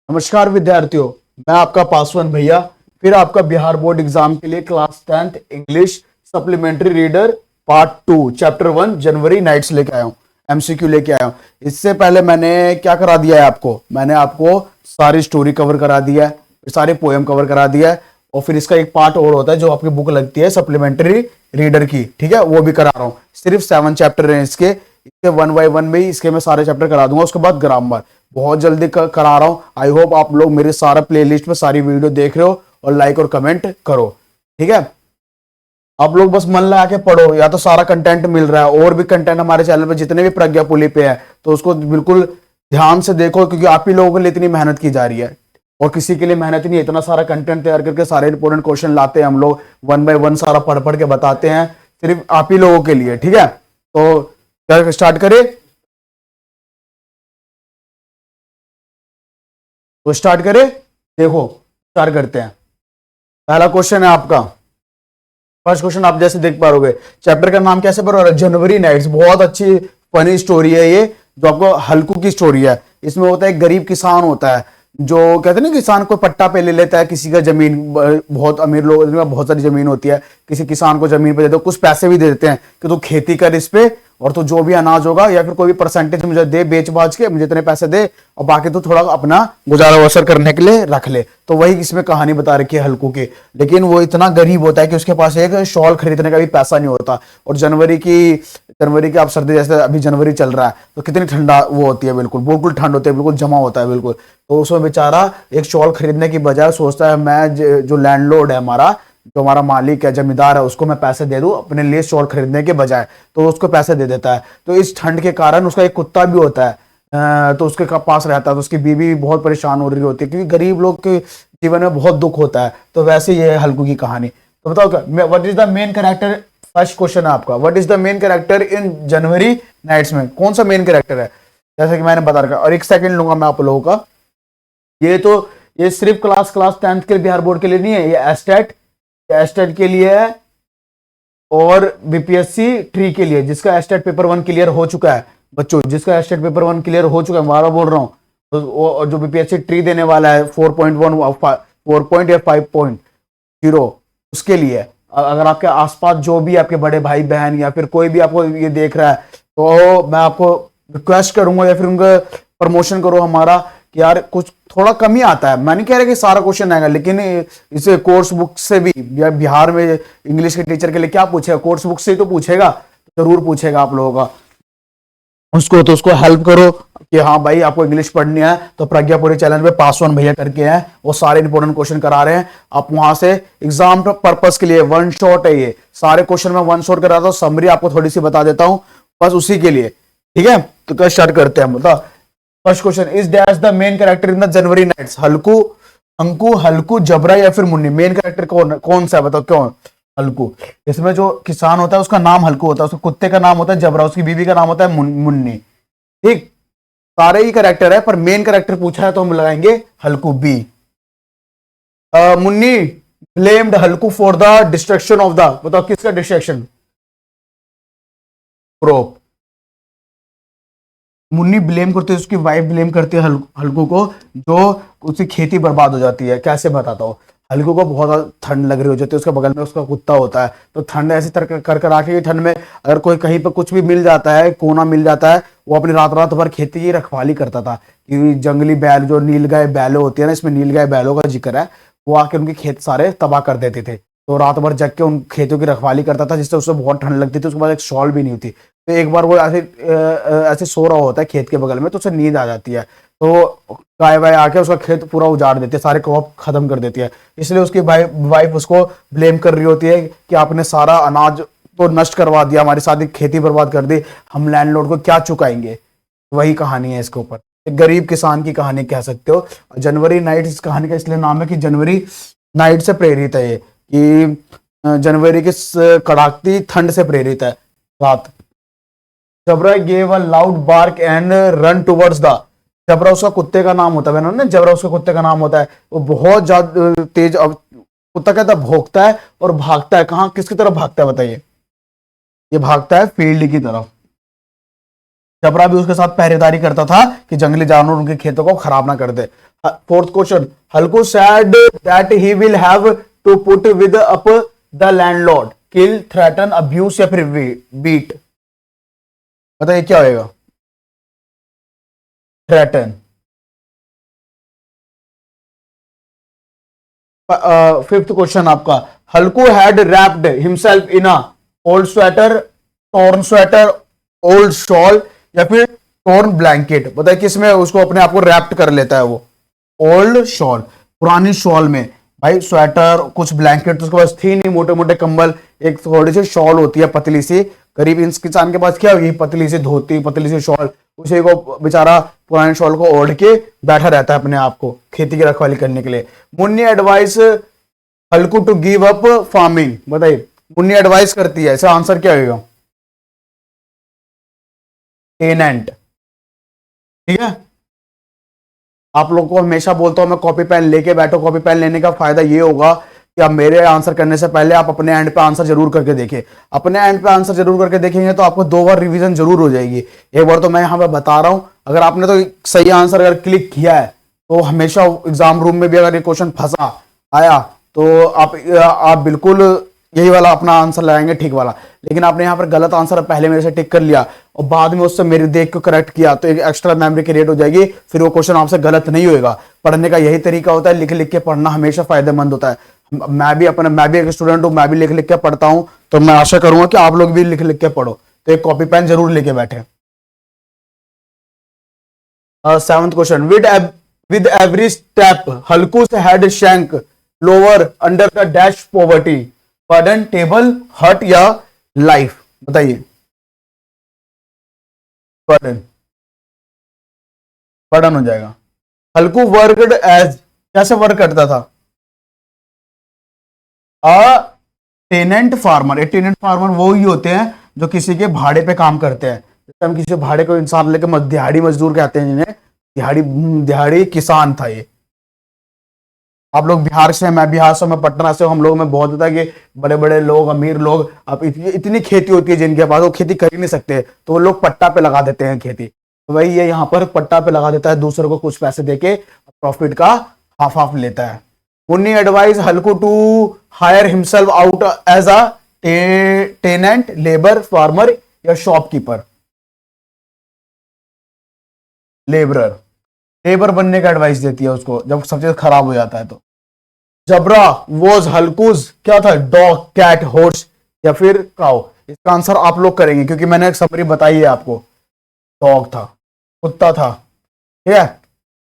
नमस्कार विद्यार्थियों, मैं आपका पासवान भैया फिर आपका बिहार बोर्ड एग्जाम के लिए class 10th English supplementary reader part 2 chapter 1 जनवरी नाइट्स लेके आया हूँ। एमसीक्यू लेके आया हूँ। इससे पहले मैंने क्या करा दिया है आपको, मैंने आपको सारी स्टोरी कवर करा दिया है, सारे पोएम कवर करा दिया है और फिर इसका एक पार्ट और होता है जो आपकी बुक लगती है सप्लीमेंट्री रीडर की, ठीक है, वो भी करा रहा हूँ। सिर्फ 7 चैप्टर हैं इसके 1 बाय 1 में ही इसके मैं सारे चैप्टर करा दूंगा। उसके बाद ग्रामर बहुत जल्दी करा रहा हूँ। आई होप आप लोग मेरे सारा प्लेलिस्ट में सारी वीडियो देख रहे हो और लाइक और कमेंट करो, ठीक है। आप लोग बस मन लगा के पढ़ो, या तो सारा कंटेंट मिल रहा है, और भी कंटेंट हमारे चैनल पे जितने भी प्रज्ञा पुली पे है तो उसको बिल्कुल ध्यान से देखो, क्योंकि आप ही लोगों के लिए इतनी मेहनत की जा रही है और किसी के लिए मेहनत नहीं है। इतना सारा कंटेंट तैयार करके सारे इंपोर्टेंट क्वेश्चन लाते हैं हम लोग, 1 बाय 1 सारा पढ़ पढ़ के बताते हैं, सिर्फ आप ही लोगों के लिए, ठीक है। तो क्या स्टार्ट करें? तो स्टार्ट करें, देखो स्टार्ट करते हैं। पहला क्वेश्चन है आपका, फर्स्ट क्वेश्चन आप जैसे देख पा रहे, चैप्टर का नाम कैसे पढ़, जनवरी नाइट्स। बहुत अच्छी फनी स्टोरी है ये, जो आपको हल्कू की स्टोरी है। इसमें होता है एक गरीब किसान होता है, जो कहते हैं ना किसान को पट्टा पे ले लेता है किसी का जमीन, बहुत अमीर लोग बहुत सारी जमीन होती है, किसी किसान को जमीन पे देते हैं, कुछ पैसे भी दे देते हैं कि तू खेती कर इस पे, और तो जो भी अनाज होगा या फिर कोई भी परसेंटेज मुझे दे, बेच बाज के मुझे इतने पैसे दे, और बाकी तो थोड़ा अपना गुजारा बसर करने के लिए रख ले। तो वही इसमें कहानी बता रखी है हल्कू की। लेकिन वो इतना गरीब होता है कि उसके पास एक शॉल खरीदने का भी पैसा नहीं होता। और जनवरी की आप सर्दी, जैसे अभी जनवरी चल रहा है तो कितनी ठंडा वो होती है, बिल्कुल बिल्कुल ठंड होती है, बिल्कुल जमा होता है बिल्कुल। तो उसमें बेचारा एक शॉल खरीदने की बजाय सोचता है मैं जो लैंडलॉर्ड है हमारा, जो हमारा मालिक है, जमींदार है, उसको मैं पैसे दे दूं अपने लिए शॉल खरीदने के बजाय। तो उसको पैसे दे देता है। तो इस ठंड के कारण उसका एक कुत्ता भी होता है, तो उसके पास रहता है। तो उसकी बीवी भी बहुत परेशान हो रही होती है, क्योंकि गरीब लोग के जीवन में बहुत दुख होता है। तो वैसे ये है हल्कू की कहानी। तो बताओ क्या, what is the main character? First question है आपका, what is the main character in January nights में? कौन सा मेन कैरेक्टर है? जैसे कि मैंने बता रखा, और एक सेकंड लूंगा मैं आप लोगों का। ये सिर्फ क्लास 10th के बिहार बोर्ड के लिए नहीं है, ये एस्टेट के लिए है और बीपीएससी ट्री के लिए, जिसका एस्टेट पेपर 1 क्लियर हो चुका है बच्चों, जिसका एस्टेट पेपर 1 क्लियर हो चुका है, बार बोल रहा हूँ। तो जो बीपीएससी ट्री देने वाला है 4.1 4 या 5.0, उसके लिए अगर आपके आसपास जो भी आपके बड़े भाई बहन या फिर कोई भी आपको ये देख रहा है, तो मैं आपको रिक्वेस्ट करूंगा या फिर उनका प्रमोशन करो हमारा, कि यार कुछ थोड़ा कम ही आता है। मैं नहीं कह रहा कि सारा क्वेश्चन आएगा, लेकिन इसे कोर्स बुक से भी, बिहार में इंग्लिश के टीचर के लिए क्या पूछेगा, कोर्स बुक से ही तो पूछेगा, जरूर पूछेगा आप लोगों का। उसको हेल्प करो कि हाँ भाई आपको इंग्लिश पढ़नी है तो प्रज्ञापुरी चैनल पे पासवान भैया करके हैं, वो सारे इंपॉर्टेंट क्वेश्चन करा रहे हैं। आप वहां से एग्जाम पर्पस के लिए 1 शॉट है, ये सारे क्वेश्चन में 1 शॉट कराता हूँ, समरी आपको थोड़ी सी बता देता हूँ बस उसी के लिए, ठीक है। तो क्या स्टार्ट करते हैं, बता। First question, is dash the main character in the January nights? Halku, Jabra या फिर मुन्नी? मेन कैरेक्टर कौन सा है, बताओ क्यों हल्कू? इसमें जो किसान होता है उसका नाम हल्कू होता है, उसके कुत्ते का नाम होता है जबरा, उसकी बीवी का नाम होता है मुन्नी, ठीक। सारे ही कैरेक्टर है, पर मेन कैरेक्टर पूछा है तो हम लगाएंगे Halku, B. Munni blamed Halku for the destruction of the, बताओ किसका डिस्ट्रक्शन? क्रॉप। मुन्नी ब्लेम करती है, उसकी वाइफ ब्लेम करती है हल्कू को, जो उसकी खेती बर्बाद हो जाती है। कैसे बताता हूँ, हल्कू को बहुत ठंड लग रही हो जाती है, उसके बगल में उसका कुत्ता होता है, तो ठंड ऐसी कर आके ठंड में अगर कोई कहीं पर कुछ भी मिल जाता है, कोना मिल जाता है, वो अपनी रात भर खेती की रखवाली करता था। कि जंगली बैल, जो नीलगाय बैलों होती है ना, इसमें नीलगाय बैलों का जिक्र है, वो आके उनके खेत सारे तबाह कर देते थे। तो रात भर जग के उन खेतों की रखवाली करता था, जिससे उसे बहुत ठंड लगती थी। उसके बाद एक शॉल भी नहीं होती। तो एक बार वो ऐसे सो रहा होता है खेत के बगल में, तो उसे नींद आ जाती है, तो गाय वाय आके उसका खेत पूरा उजाड़ देती है, सारे क्रॉप खत्म कर देती है। इसलिए उसकी वाइफ उसको ब्लेम कर रही होती है कि आपने सारा अनाज तो नष्ट करवा दिया, हमारी सारी खेती बर्बाद कर दी, हम लैंडलॉर्ड को क्या चुकाएंगे। वही कहानी है इसके ऊपर, एक गरीब किसान की कहानी कह सकते हो। जनवरी नाइट इस कहानी का इसलिए नाम है कि जनवरी नाइट से प्रेरित है ये, कि जनवरी की कड़ाकती ठंड से प्रेरित है रात। Jabra gave a loud bark and run towards the, Jabra उसका कुत्ते का नाम होता है ना, जबरा उसके कुत्ते का नाम होता है। वो बहुत ज्यादा तेज, कुत्ता कहता है भौंकता है और भागता है। कहाँ, किसकी तरफ भागता है बताइए? ये भागता है फील्ड की तरफ। जबरा भी उसके साथ पहरेदारी करता था कि जंगली जानवर उनके खेतों को खराब ना कर दे। Fourth question, Halku said that he will have to put with up the landlord, kill, threaten, abuse या फिर बीट। बताइए क्या होएगा? थ्रेटन। फिफ्थ क्वेश्चन आपका, Halku had wrapped himself in a old sweater, torn sweater, old shawl या फिर torn blanket. बताइए किसमें उसको अपने आप को रैप्ट कर लेता है वो? ओल्ड शॉल, पुरानी शॉल में। भाई स्वेटर, कुछ ब्लैंकेट तो उसके पास थी नहीं, मोटे मोटे कंबल, एक थोड़ी सी शॉल होती है पतली सी, गरीब इंसान के पास क्या होगी? पतली सी धोती, पतली सी शॉल, उसे को बेचारा पुराने शॉल को ओढ़ के बैठा रहता है अपने आप को खेती की रखवाली करने के लिए। Munni advice Halku to give up farming. बताइए मुन्नी एडवाइस करती है, इसका आंसर क्या होगा? टेनेंट। ठीक है, आप लोगों को हमेशा बोलता हूं मैं, कॉपी पेन लेके बैठो। कॉपी पेन लेने का फायदा ये होगा कि आप मेरे आंसर करने से पहले आप अपने एंड पे आंसर जरूर करके देखें। अपने एंड पे आंसर जरूर करके देखेंगे तो आपको 2 बार रिवीजन जरूर हो जाएगी। एक बार तो मैं यहां पे बता रहा हूं, अगर आपने तो सही आंसर अगर क्लिक किया है तो हमेशा एग्जाम रूम में भी अगर ये क्वेश्चन फंसा आया तो आप बिल्कुल यही वाला अपना आंसर लगाएंगे, ठीक वाला। लेकिन आपने यहाँ पर गलत आंसर पहले मेरे से टिक कर लिया और बाद में उससे मेरे देख को करेक्ट किया तो एक एक्स्ट्रा मेमोरी क्रिएट हो जाएगी, फिर वो क्वेश्चन आपसे गलत नहीं होएगा। पढ़ने का यही तरीका होता है, लिख लिख के पढ़ना हमेशा फायदेमंद होता है। मैं भी एक स्टूडेंट हूं, मैं भी लिख लिख के पढ़ता हूं, तो मैं आशा करूंगा कि आप लोग भी लिख लिख के पढ़ो। तो एक कॉपी पेन जरूर लेके बैठे। Seventh question, with every step Halku's had sank lower under the dash poverty, burden, table, hut या लाइफ। बताइए। बर्डन, बर्डन हो जाएगा। हल्कू वर्कड एज, कैसे वर्क करता था? A tenant farmer. एक टेनेंट फार्मर वो ही होते हैं जो किसी के भाड़े पे काम करते हैं। जैसे हम किसी भाड़े को इंसान लेके दिहाड़ी मजदूर कहते हैं जिन्हें, दिहाड़ी दिहाड़ी किसान था ये। आप लोग बिहार से, मैं बिहार से, मैं पटना से, हम लोग में बहुत होता है कि बड़े बड़े लोग, अमीर लोग, अब इतनी खेती होती है जिनके पास, वो खेती कर ही नहीं सकते तो वो लोग पट्टा पे लगा देते हैं खेती। तो भाई ये यहाँ पर पट्टा पे लगा देता है, दूसरे को कुछ पैसे देके प्रॉफिट का हाफ हाफ लेता है। Munni advice Halku to hire himself out as a tenant, labour, farmer या शॉपकीपर। लेबरर। लेबर बनने का एडवाइस देती है उसको जब सब चीज खराब हो जाता है तो। जबरा वॉज हल्कूज क्या था? डॉग, कैट, हॉर्स या फिर काउ। इसका आंसर आप लोग करेंगे क्योंकि मैंने एक समरी बताई है आपको। डॉग था, कुत्ता था। ठीक है,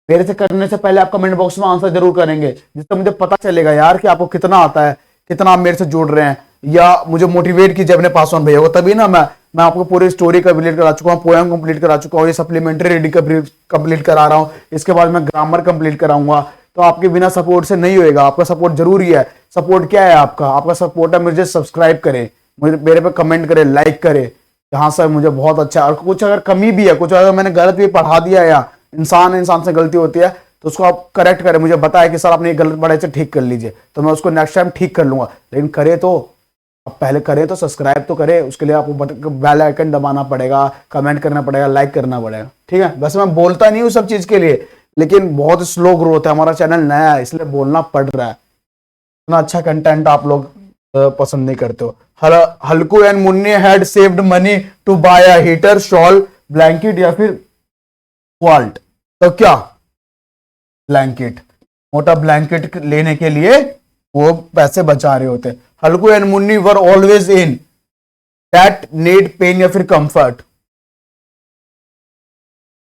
मेरे से करने से पहले आप कमेंट बॉक्स में आंसर जरूर करेंगे, जिससे मुझे पता चलेगा यार कि आपको कितना आता है, कितना आप मेरे से जुड़ रहे हैं, या मुझे मोटिवेट कीजिए अपने पास ऑन भैया को। तभी ना मैं आपको पूरी स्टोरी कंप्लीट करा चुका हूँ, पोएम कंप्लीट करा चुका हूँ, ये सप्लीमेंट्री रीडिंग कंप्लीट करा रहा हूँ, इसके बाद मैं ग्रामर कंप्लीट कराऊंगा। तो आपके बिना सपोर्ट से नहीं होएगा, आपका सपोर्ट जरूरी है। सपोर्ट क्या है आपका? आपका सपोर्ट है मुझे सब्सक्राइब करे, मुझे मेरे पे कमेंट करे, लाइक करे, यहाँ से मुझे बहुत अच्छा है। और कुछ अगर कमी भी है, कुछ अगर मैंने गलत भी पढ़ा दिया है, या इंसान से गलती होती है तो उसको आप करेक्ट करें, मुझे बताया कि सर आपने ये गलत पढ़ा, इसे ठीक कर लीजिए, तो मैं उसको नेक्स्ट टाइम ठीक कर लूंगा। लेकिन करे तो आप पहले करें तो सब्सक्राइब तो करें, उसके लिए आपको बेल आइकन दबाना पड़ेगा, कमेंट करना पड़ेगा, लाइक करना पड़ेगा। ठीक है, वैसे मैं बोलता नहीं हूँ सब चीज के लिए, लेकिन बहुत स्लो ग्रोथ है, हमारा चैनल नया है इसलिए बोलना पड़ रहा है। इतना अच्छा कंटेंट आप लोग पसंद नहीं करते हो। Halku and Munni had saved money to buy a heater, shawl, blanket या फिर वॉल्ट। तो क्या? ब्लैंकेट। मोटा ब्लैंकेट लेने के लिए वो पैसे बचा रहे होते। Halku and Munni were always in that need, pain या फिर कंफर्ट।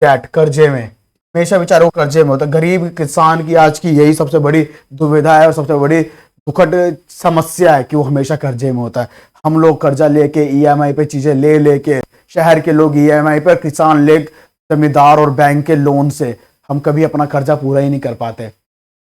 दैट, कर्जे में, हमेशा बेचारे वो कर्जे में होता है। गरीब किसान की आज की यही सबसे बड़ी दुविधा है और सबसे बड़ी दुखद समस्या है कि वो हमेशा कर्जे में होता है। हम लोग कर्जा लेके ईएमआई पे चीजें ले लेके, शहर के लोग ईएमआई पर, किसान ले जमींदार और बैंक के लोन से, हम कभी अपना कर्जा पूरा ही नहीं कर पाते।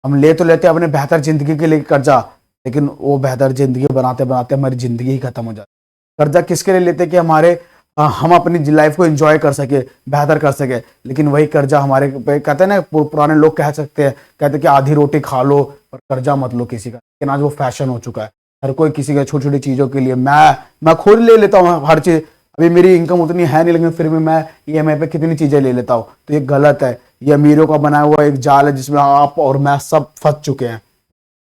हम ले तो लेते हैं अपने बेहतर जिंदगी के लिए कर्जा, लेकिन वो बेहतर जिंदगी बनाते बनाते हमारी जिंदगी ही खत्म हो जाती है। कर्जा किसके लिए लेते कि हम अपनी लाइफ को एंजॉय कर सके, बेहतर कर सके, लेकिन वही कर्जा हमारे पे, कहते हैं ना पुराने लोग कह सकते हैं, कहते हैं कि आधी रोटी खा लो पर कर्जा मत लो किसी का। लेकिन आज वो फैशन हो चुका है, हर कोई किसी का छोटी छोटी चीजों के लिए, मैं खुद ले लेता हूँ हर चीज। अभी मेरी इनकम उतनी है नहीं, लेकिन फिर भी मैं ईएमआई पे कितनी चीजें ले लेता हूँ, तो ये गलत है। ये अमीरों का बनाया हुआ एक जाल है जिसमें आप और मैं सब फंस चुके हैं।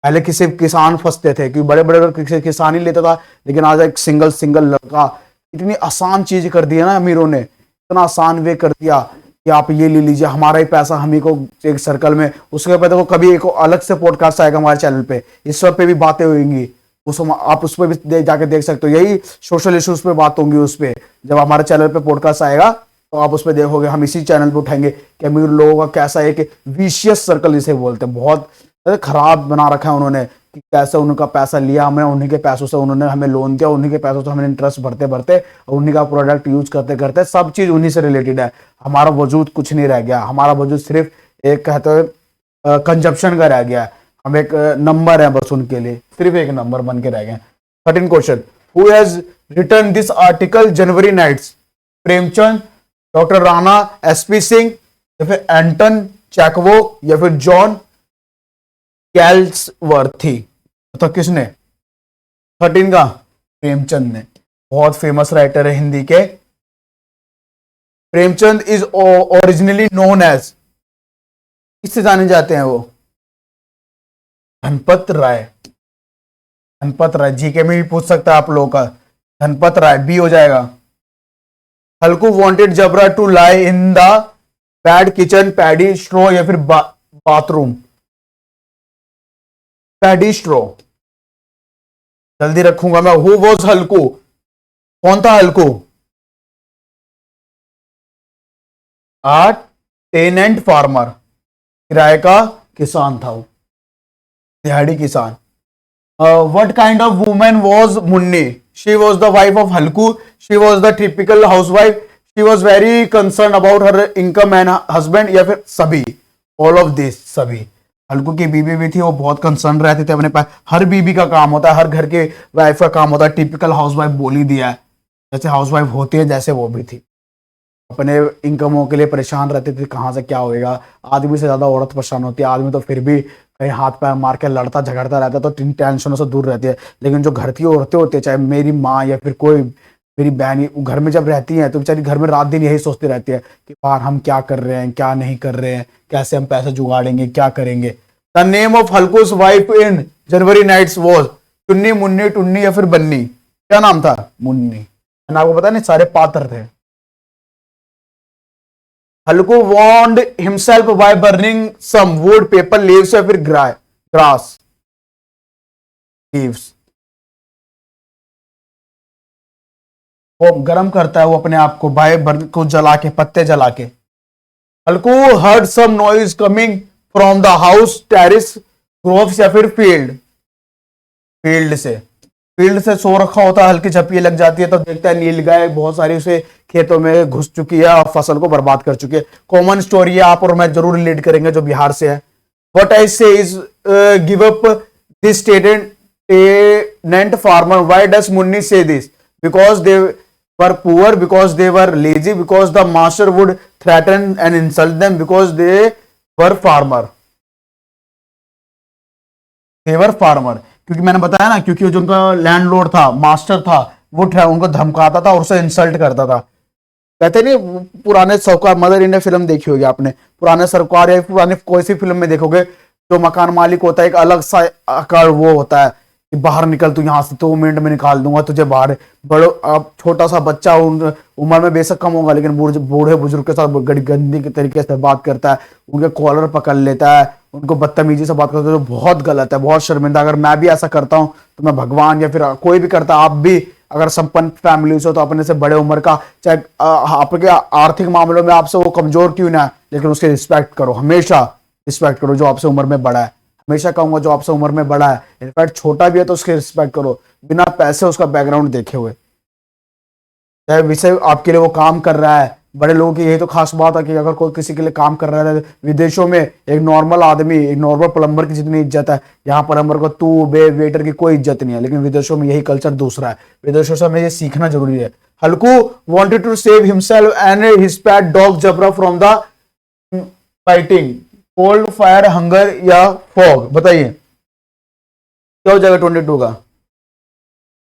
पहले किसी किसान फंसते थे क्योंकि बड़े बड़े किसान ही लेता था, लेकिन आज एक सिंगल सिंगल लड़का, इतनी आसान चीज कर दी है ना अमीरों ने, इतना आसान वे कर दिया कि आप ये ले लीजिए, हमारा ही पैसा हम ही को एक सर्कल में। उसके बाद देखो कभी एक अलग से पॉडकास्ट आएगा हमारे चैनल पे, इस सब पे भी बातें होंगी, आप उस पर भी जाके देख सकते हो, यही सोशल इश्यूज पे बात होंगी उस पे। जब हमारे चैनल पे पॉडकास्ट आएगा तो आप उस पर देखोगे, हम इसी चैनल पे उठाएंगे कि अमीर लोगों का कैसा एक विशियस सर्कल जिसे बोलते हैं, बहुत खराब बना रखा है उन्होंने, कि कैसे उनका पैसा लिया हमने, उन्हीं के पैसों से उन्होंने हमें लोन दिया, उन्हीं के पैसों से हमने इंटरेस्ट भरते भरते और उन्हीं का प्रोडक्ट यूज करते करते सब चीज उन्हीं से रिलेटेड है। हमारा वजूद कुछ नहीं रह गया, हमारा वजूद सिर्फ एक कहते हैं कंजप्शन का रह गया है, हम एक नंबर है बस उनके लिए, सिर्फ एक नंबर बन के रह गए। 13 question, who has written this article January nights? Premchand, doctor Rana SP Singh, या फिर एंटन चेकवो, या फिर जॉन गैल्सवर्थी? तो किसने? 13 का प्रेमचंद ने, बहुत फेमस राइटर है हिंदी के। Premchand is originally known as, किससे जाने जाते हैं वो? धनपत राय। धनपत राय जीके में भी पूछ सकता है आप लोगों का, धनपत राय बी हो जाएगा। Halku wanted Jabra to lie in the bed kitchen, paddy straw, या फिर बाथरूम? पैडी स्ट्रो, जल्दी रखूंगा मैं। Who was Halku? कौन था हल्कू? आ टेनेंट फार्मर, किराए का किसान था वो, दिहाड़ी किसान। What kind of women was Munni? She was the wife of Halku, she was the typical house wife, she was very concern about her income and husband, या फिर सभी? ऑल ऑफ दिस, सभी। हल्कू की बीबी भी थी, वो बहुत कंसर्न रहते थे अपने पास, हर बीबी का काम होता है, हर घर के वाइफ का काम होता है, टिपिकल हाउस वाइफ बोल ही दिया है, जैसे हाउस वाइफ होती है जैसे वो भी थी, अपने इनकमों के लिए परेशान रहते थे, कहाँ से क्या होएगा। आदमी से ज्यादा औरत परेशान होती है, आदमी तो फिर भी कहीं हाथ पैर मार के लड़ता झगड़ता रहता है तो टेंशनों से दूर रहती है, लेकिन जो घर की औरतें होती है, चाहे मेरी माँ या फिर कोई मेरी बहन, वो घर में जब रहती हैं तो बेचारी घर में रात दिन यही सोचती रहती है कि बाहर हम क्या कर रहे हैं, क्या नहीं कर रहे हैं, कैसे हम पैसे जुगाड़ेंगे, क्या करेंगे। The name of Halku's wife in January nights was Tunni, Munni, टुन्नी, या फिर बन्नी? क्या नाम था? मुन्नी। आपको पता नहीं सारे पात्र थे। हल्कू warned himself by burning some wood, paper, leaves, या फिर grass? leaves। वो गर्म करता है वो अपने आप को बाय बर्न को जला के, पत्ते जला के। हल्कू heard some noise coming from the house, terrace, groves, या फिर फील्ड से? फील्ड से सो रखा होता है, हल्की झपकी लग जाती है तो देखता है नील गाय बहुत सारी उसे खेतों में घुस चुकी है और फसल को बर्बाद कर चुकी है। कॉमन स्टोरी है, आप और मैं जरूर रिलेट करेंगे जो बिहार से है। What I say is give up this tenant farmer, why does Munni say this? Because they were poor, because they were lazy, because the master would threaten and insult them, because they were farmer? They were farmer, क्योंकि मैंने बताया ना, क्योंकि जो उनका landlord था, master था, वो उनको धमकाता था और उसे इंसल्ट करता था। कहते नहीं पुराने सरकार, मदर इंडिया फिल्म देखी होगी आपने, पुराने सरकार या पुराने कोई सी फिल्म में देखोगे, जो मकान मालिक होता है एक अलग सा आकार वो होता है कि बाहर निकल तू यहाँ से, 2 मिनट में निकाल दूंगा तुझे बाहर। बड़ो अब छोटा सा बच्चा उम्र में बेशक कम होगा, लेकिन बूढ़े बुजुर्ग के साथ गंदी के तरीके से बात करता है, उनके कॉलर पकड़ लेता है, उनको बदतमीजी से बात करता है, जो बहुत गलत है, बहुत शर्मिंदा। अगर मैं भी ऐसा करता हूँ तो मैं भगवान या फिर कोई भी करता, आप भी अगर संपन्न फैमिली से हो तो अपने से बड़े उम्र का, चाहे आपके आर्थिक मामलों में आपसे वो कमजोर क्यों ना है, लेकिन उसकी रिस्पेक्ट करो, हमेशा रिस्पेक्ट करो जो आपसे उम्र में बड़ा है। हमेशा कहूंगा जो आपसे उम्र में बड़ा है, इनफैक्ट छोटा भी है तो उसकी रिस्पेक्ट करो, बिना पैसे उसका बैकग्राउंड देखे हुए, चाहे विषय आपके लिए वो काम कर रहा है। बड़े लोगों की यही तो खास बात है कि अगर कोई किसी के लिए काम कर रहा है, विदेशों में एक नॉर्मल आदमी, एक नॉर्मल प्लम्बर की जितनी इज्जत है, यहाँ प्लम्बर को तू बे वेटर की कोई इज्जत नहीं है, लेकिन विदेशों में यही कल्चर दूसरा है। विदेशों से हमें ये सीखना जरूरी है। हल्कू wanted to save himself and his pet dog Jabra from the fighting, cold, fire, hunger या fog? बताइए क्या हो जाएगा 22 का?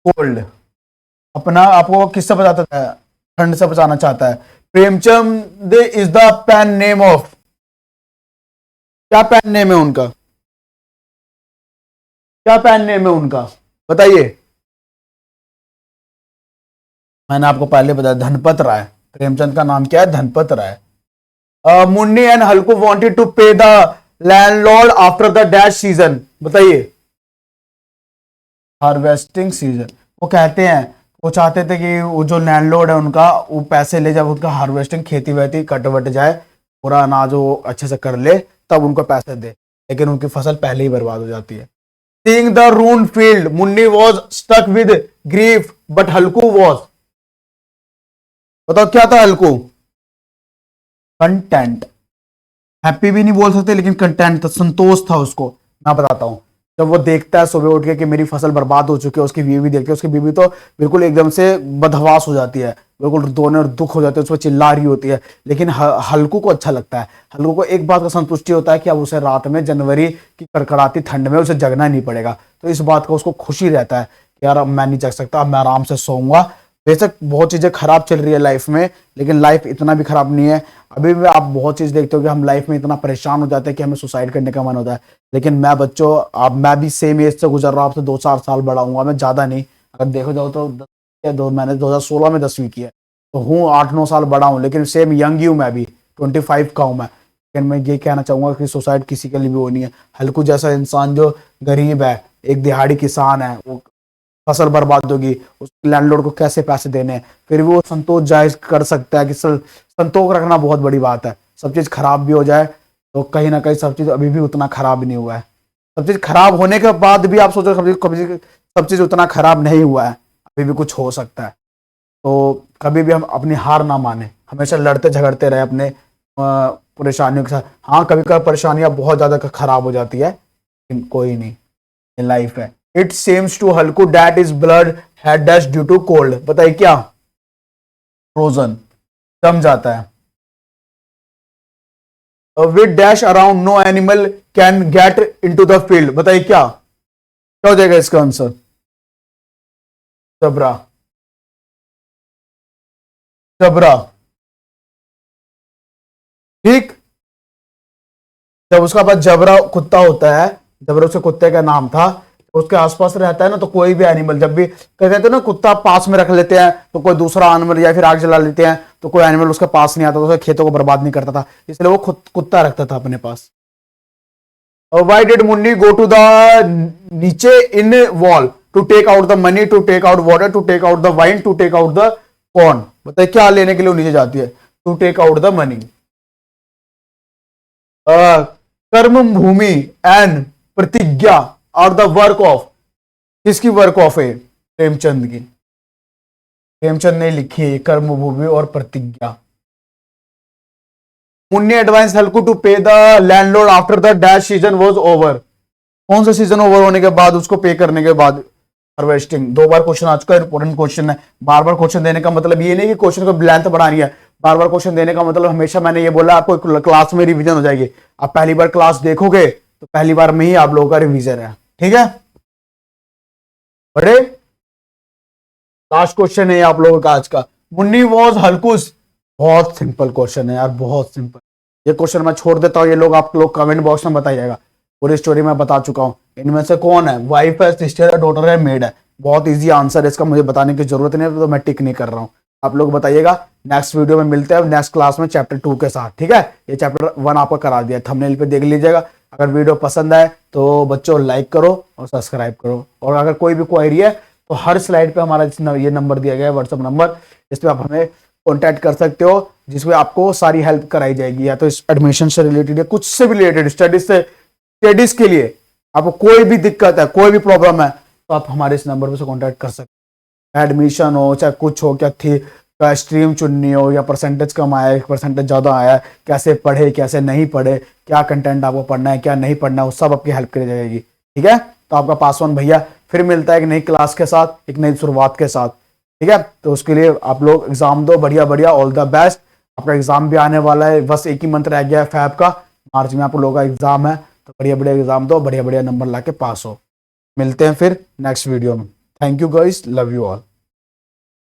कोल्ड, अपना आपको किससे बचाता है? ठंड से बचाना चाहता है। Premchand is the pen name of? क्या पेन नेम है उनका? क्या पेन नेम है उनका, बताइए। मैंने आपको पहले बताया धनपत राय। प्रेमचंद का नाम क्या है? Dhanpat Rai. Munni and Halku wanted to pay the landlord after the dash season, बताइए। Harvesting season. वो कहते हैं, वो चाहते थे कि वो जो लैंडलॉर्ड है उनका, वो पैसे ले, जब उनका हार्वेस्टिंग खेती वेती कट वट जाए, पूरा अनाज वो अच्छे से कर ले, तब उनको पैसे दे, लेकिन उनकी फसल पहले ही बर्बाद हो जाती है। Seeing the ruined field, Munni was stuck with grief but Halku was, बताओ क्या था हल्कू? कंटेंट। हैप्पी भी नहीं बोल सकते, लेकिन कंटेंट था, संतोष था उसको। मैं बताता हूं, जब वो देखता है सुबह उठ के कि मेरी फसल बर्बाद हो चुकी है, उसकी बीवी देखती है, उसकी बीवी तो बिल्कुल एकदम से बदहवास हो जाती है, बिल्कुल रोने और दुख हो जाते हैं, उसमें चिल्ला रही होती है। लेकिन हल्कू को अच्छा लगता है, हल्कू को एक बात का संतुष्टि होता है कि अब उसे रात में जनवरी की कड़कड़ाती ठंड में उसे जगना नहीं पड़ेगा, तो इस बात का उसको खुशी रहता है कि यार अब मैं नहीं जग सकता, अब मैं आराम से सोऊंगा। बेशक बहुत चीजें खराब चल रही है लाइफ में, लेकिन लाइफ इतना भी खराब नहीं है। अभी भी आप बहुत चीज देखते हो कि हम लाइफ में इतना परेशान हो जाते हैं कि हमें सुसाइड करने का मन होता है। लेकिन मैं बच्चों, अब मैं भी सेम एज से गुजर रहा हूँ, आपसे 2-4 साल बड़ा हूँ मैं, ज्यादा नहीं। अगर देखो जाओ तो मैंने 2016 में 10वीं की है, तो हूँ 8-9 साल बड़ा हूँ, लेकिन सेम यंग ही हूँ मैं भी, 25 का हूँ मैं। लेकिन मैं ये कहना चाहूंगा कि सुसाइड किसी के लिए भी वो नहीं है। हल्कू जैसा इंसान जो गरीब है, एक दिहाड़ी किसान है, वो फसल बर्बाद होगी, उस लैंडलॉर्ड को कैसे पैसे देने हैं, फिर भी वो संतोष जाहिर कर सकता है कि संतोष रखना बहुत बड़ी बात है। सब चीज खराब भी हो जाए तो कहीं ना कहीं सब चीज अभी भी उतना खराब नहीं हुआ है। सब चीज खराब होने के बाद भी आप सोचो सब चीज उतना खराब नहीं हुआ है, अभी भी कुछ हो सकता है। तो कभी भी हम अपनी हार ना माने, हमेशा लड़ते झगड़ते रहे अपने परेशानियों के साथ। हाँ, कभी कभी परेशानियां बहुत ज्यादा खराब हो जाती है, लेकिन कोई नहीं, लाइफ है। It seems to Halku that is blood had dash due to cold, बताइए क्या? फ्रोजन, जम जाता है। With dash around no animal can get into the field, बताइए क्या हो जाएगा इसका आंसर? जबरा। जबरा, ठीक। जब उसका पास जबरा कुत्ता होता है, जबरा उसके कुत्ते का नाम था, उसके आसपास रहता है ना, तो कोई भी एनिमल, जब भी कहते हैं ना कुत्ता पास में रख लेते हैं तो कोई दूसरा एनिमल, या फिर आग जला लेते हैं तो कोई एनिमल उसके पास नहीं आता, तो उसके खेतों को बर्बाद नहीं करता था, इसलिए वो खुद कुत्ता रखता था अपने पास। Why did Munni go to the niche in wall to take out the money, to take out water, to take out the wine, to take out the corn, बताइए क्या लेने के लिए नीचे जाती है? To take out the money. Karma Bhoomi and Pratigya और the work of, किसकी वर्क ऑफ है? प्रेमचंद की। प्रेमचंद ने लिखी है कर्म भूमि और प्रतिज्ञा। Munni advice Halku to pay the landlord after the dash season was over, कौन सा सीजन ओवर होने के बाद, उसको पे करने के बाद? हार्वेस्टिंग। 2 बार क्वेश्चन आ चुका है, इंपॉर्टेंट क्वेश्चन है। बार बार क्वेश्चन देने का मतलब ये नहीं कि क्वेश्चन को लेंथ बढ़ानी है, बार बार क्वेश्चन देने का मतलब हमेशा मैंने ये बोला आपको क्लास में रिवीजन हो जाएगी। आप पहली बार क्लास देखोगे तो पहली बार में ही आप लोगों का रिवीजन है, ठीक है? बड़े लास्ट क्वेश्चन है आप लोगों का आज का। मुन्नी वॉज हल्कूस, बहुत सिंपल क्वेश्चन है यार, बहुत सिंपल। ये क्वेश्चन मैं छोड़ देता हूँ, ये लोग आप लोग कमेंट बॉक्स में बताइएगा। पूरी स्टोरी मैं बता चुका हूँ। इनमें से कौन है? वाइफ है, सिस्टर है, डॉटर है, मेड है। बहुत इजी आंसर है इसका, मुझे बताने की जरूरत नहीं है, तो मैं टिक नहीं कर रहा हूँ। आप लोग बताइएगा। नेक्स्ट वीडियो में मिलते हैं नेक्स्ट क्लास में चैप्टर 2 के साथ, ठीक है? ये चैप्टर 1 आपका करा दिया, थंबनेल पे देख लीजिएगा। अगर वीडियो पसंद आए तो बच्चों लाइक करो और सब्सक्राइब करो, और अगर कोई भी क्वेरी है तो हर स्लाइड पे हमारा ये नंबर दिया गया है, व्हाट्सएप नंबर, इस पर आप हमें कॉन्टैक्ट कर सकते हो, जिसमें आपको सारी हेल्प कराई जाएगी, या तो इस एडमिशन से रिलेटेड या कुछ से भी रिलेटेड, स्टडीज के लिए आपको कोई भी दिक्कत है, कोई भी प्रॉब्लम है, तो आप हमारे इस नंबर पर से कॉन्टैक्ट कर सकते हैं। एडमिशन हो, चाहे कुछ हो, क्या थी स्ट्रीम चुननी हो, या परसेंटेज कम आया है, परसेंटेज ज़्यादा आया है, कैसे पढ़े कैसे नहीं पढ़े, क्या कंटेंट आपको पढ़ना है क्या नहीं पढ़ना है, वो सब आपकी हेल्प करी जाएगी, ठीक है? तो आपका पासवान भैया फिर मिलता है एक नई क्लास के साथ, एक नई शुरुआत के साथ, ठीक है? तो उसके लिए आप लोग एग्जाम दो, बढ़िया बढ़िया, ऑल द बेस्ट। आपका एग्जाम भी आने वाला है, बस एक ही मंथ रह गया है फैब का, मार्च में आप लोगों का एग्जाम है, तो बढ़िया बढ़िया एग्जाम दो, बढ़िया बढ़िया नंबर ला के पास हो। मिलते हैं फिर नेक्स्ट वीडियो में। Thank you guys, love you all.